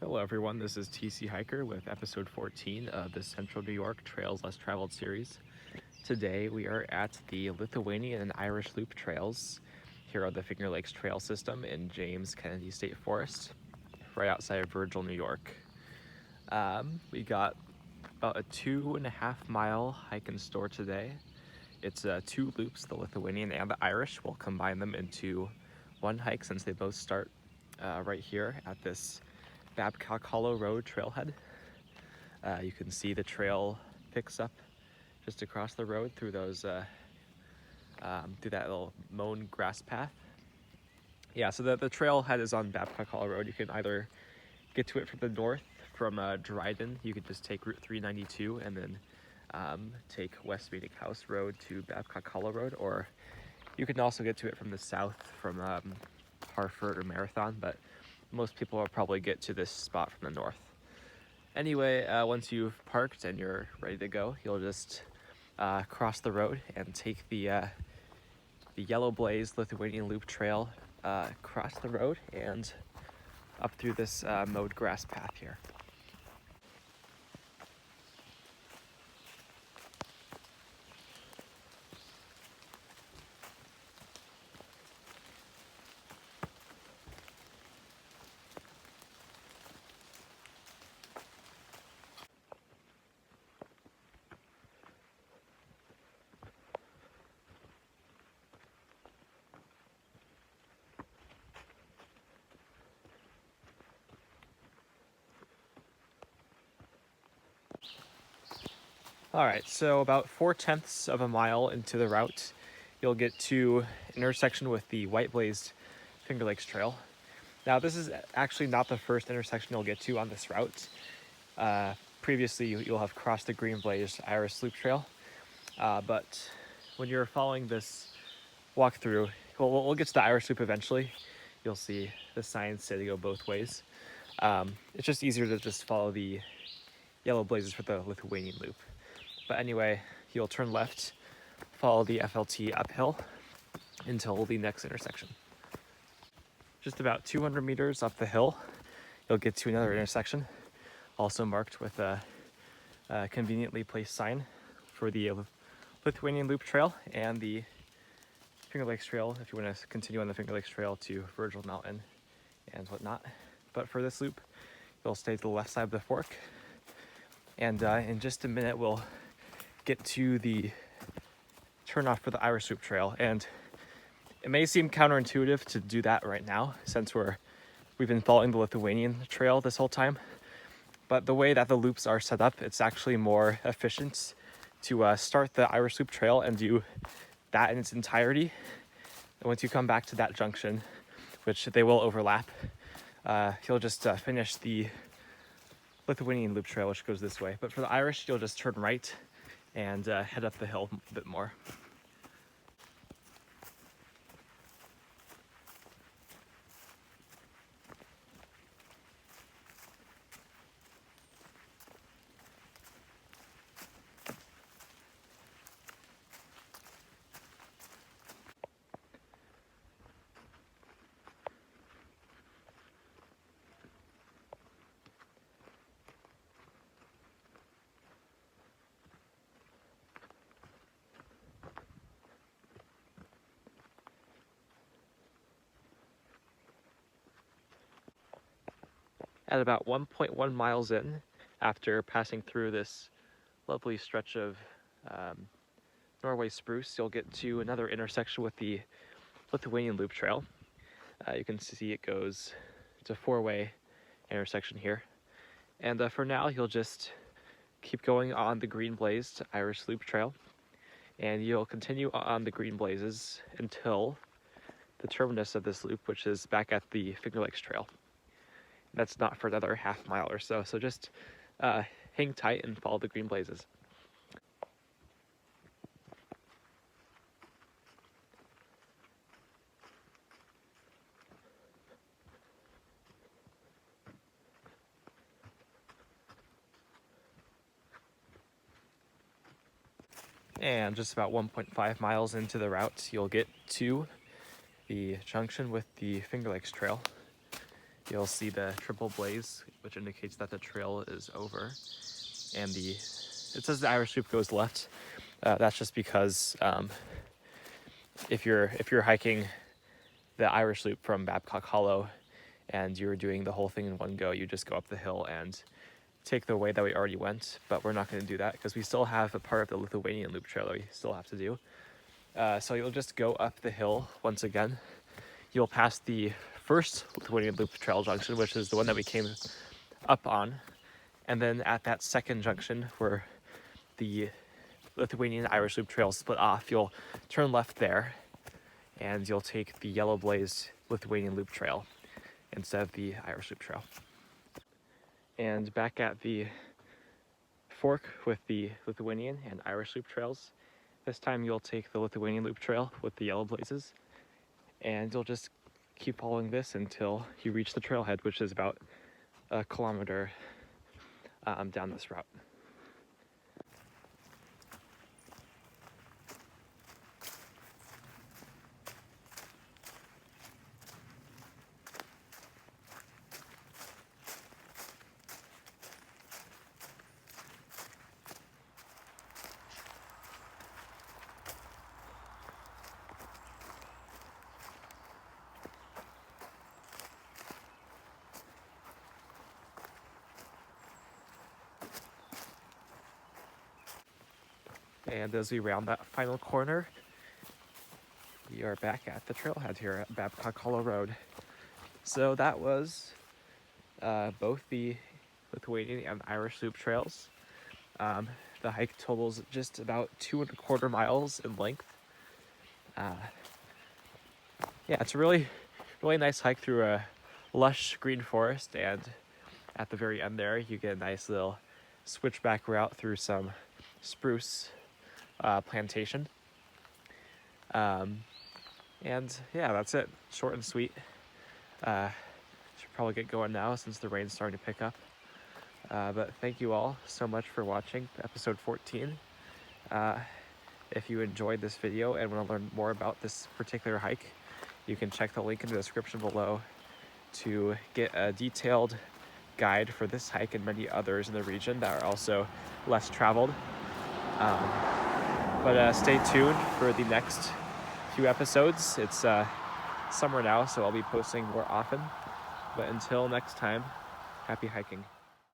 Hello everyone, this is TC Hiker with episode 14 of the Central New York Trails Less Traveled series. Today we are at the Lithuanian and Irish Loop trails here on the Finger Lakes Trail System in James Kennedy State Forest, right outside of Virgil, New York. We got about a 2.5 mile hike in store today. It's two loops, the Lithuanian and the Irish. We'll combine them into one hike since they both start right here at this Babcock Hollow Road trailhead. You can see the trail picks up just across the road through those through that little mown grass path. Yeah, so the trailhead is on Babcock Hollow Road. You can either get to it from the north from Dryden. You could just take Route 392 and then take West Meeting House Road to Babcock Hollow Road, or you can also get to it from the south from Hartford or Marathon, but most people will probably get to this spot from the north. Anyway, once you've parked and you're ready to go, you'll just cross the road and take the Yellow Blaze Lithuanian Loop Trail across the road and up through this mowed grass path here. All right, so about 4/10 of a mile into the route, you'll get to an intersection with the White Blazed Finger Lakes Trail. Now, this is actually not the first intersection you'll get to on this route. Previously, you'll have crossed the Green Blazed Irish Loop Trail, but when you're following this walkthrough, we'll get to the Irish Loop eventually. You'll see the signs say to go both ways. It's just easier to just follow the yellow blazes for the Lithuanian Loop. But anyway, you'll turn left, follow the FLT uphill until the next intersection. Just about 200 meters up the hill, you'll get to another intersection, also marked with a conveniently placed sign for the Lithuanian Loop Trail and the Finger Lakes Trail if you want to continue on the Finger Lakes Trail to Virgil Mountain and whatnot. But for this loop, you'll stay to the left side of the fork. And in just a minute, we'll get to the turnoff for the Irish Loop Trail. And it may seem counterintuitive to do that right now, since we've been following the Lithuanian trail this whole time. But the way that the loops are set up, it's actually more efficient to start the Irish Loop Trail and do that in its entirety. And once you come back to that junction, which they will overlap, you'll just finish the Lithuanian Loop Trail, which goes this way. But for the Irish, you'll just turn right and head up the hill a bit more. At about 1.1 miles in, after passing through this lovely stretch of Norway spruce, you'll get to another intersection with the Lithuanian Loop Trail. You can see it goes to a four-way intersection here. And for now, you'll just keep going on the Green Blazed Irish Loop Trail. And you'll continue on the Green Blazes until the terminus of this loop, which is back at the Finger Lakes Trail. That's not for another half mile or so, so just hang tight and follow the Green Blazes. And just about 1.5 miles into the route, you'll get to the junction with the Finger Lakes Trail. you'll see the triple blaze, which indicates that the trail is over. And it says the Irish Loop goes left. That's just because if you're hiking the Irish Loop from Babcock Hollow and you're doing the whole thing in one go, you just go up the hill and take the way that we already went. But we're not going to do that because we still have a part of the Lithuanian Loop trail that we still have to do. So you'll just go up the hill once again. You'll pass the first Lithuanian Loop trail junction, which is the one that we came up on. And then at that second junction where the Lithuanian Irish Loop trails split off, you'll turn left there and you'll take the yellow blazed Lithuanian Loop trail instead of the Irish Loop trail. And back at the fork with the Lithuanian and Irish Loop trails, this time you'll take the Lithuanian Loop trail with the yellow blazes, and you'll just keep following this until you reach the trailhead, which is about a kilometer down this route. And as we round that final corner, we are back at the trailhead here at Babcock Hollow Road. So that was both the Lithuanian and Irish Loop trails. The hike totals just about 2.25 miles in length. Yeah, it's a really nice hike through a lush green forest, and at the very end there, you get a nice little switchback route through some spruce plantation. And yeah, that's it. Short and sweet. Should probably get going now since the rain's starting to pick up. But thank you all so much for watching episode 14. If you enjoyed this video and want to learn more about this particular hike, you can check the link in the description below to get a detailed guide for this hike and many others in the region that are also less traveled. But stay tuned for the next few episodes. It's summer now, so I'll be posting more often. But until next time, happy hiking.